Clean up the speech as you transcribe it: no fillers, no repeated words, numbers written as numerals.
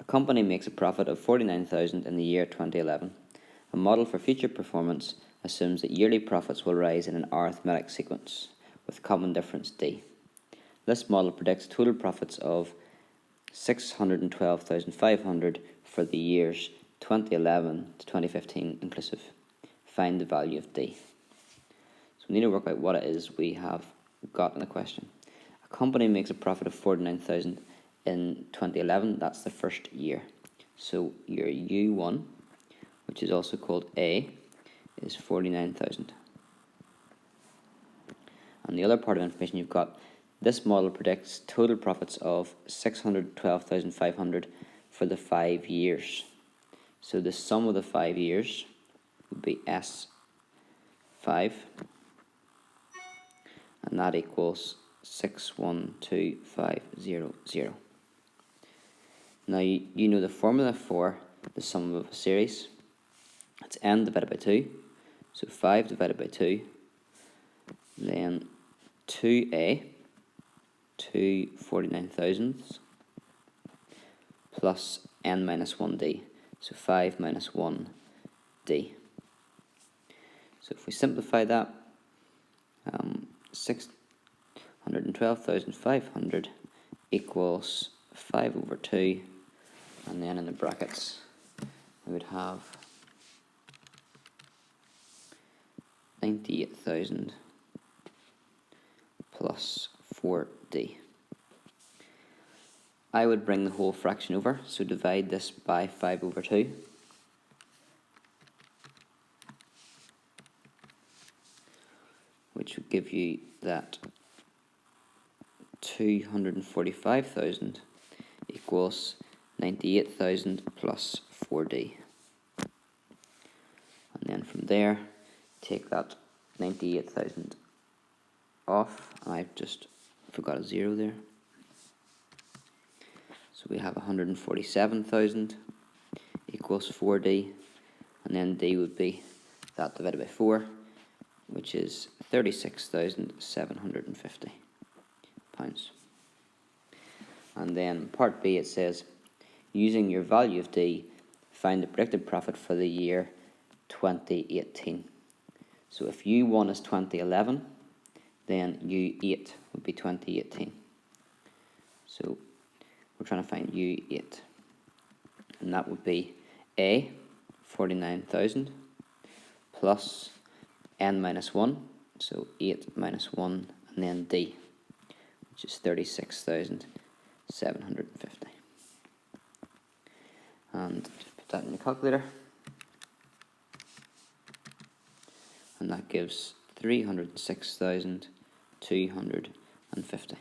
company makes a profit of 49,000 in the year 2011. A model for future performance assumes that yearly profits will rise in an arithmetic sequence with common difference D. This model predicts total profits of 612,500 for the years 2011 to 2015 inclusive. Find the value of D. So we need to work out what it is we have got in the question. A company makes a profit of 49,000 in 2011, that's the first year. So your U1, which is also called A, is 49,000. And the other part of information you've got, this model predicts total profits of 612,500 for the 5 years. So the sum of the 5 years would be S5, and that equals 612,500. Now you know the formula for the sum of a series. It's n divided by 2, so 5 divided by 2, then 2a, 2 49,000ths, plus n minus 1d, so 5 minus 1d. So if we simplify that, 612,500 equals 5 over 2, and then in the brackets we would have 98,000 plus 4d. I would bring the whole fraction over, so divide this by 5 over 2. Which would give you that 245,000 equals 98,000 plus 4d. And then from there, take that 98,000 off. I just forgot a 0 there. So we have 147,000 equals 4d, and then d would be that divided by 4, which is 36,750 pounds. And then part B, it says, using your value of D, find the predicted profit for the year 2018. So if U1 is 2011, then U8 would be 2018. So we're trying to find U8, and that would be A, 49,000, plus n minus 1, so 8 minus 1, and then D, which is 36,750. And just put that in your calculator, and that gives 306,250.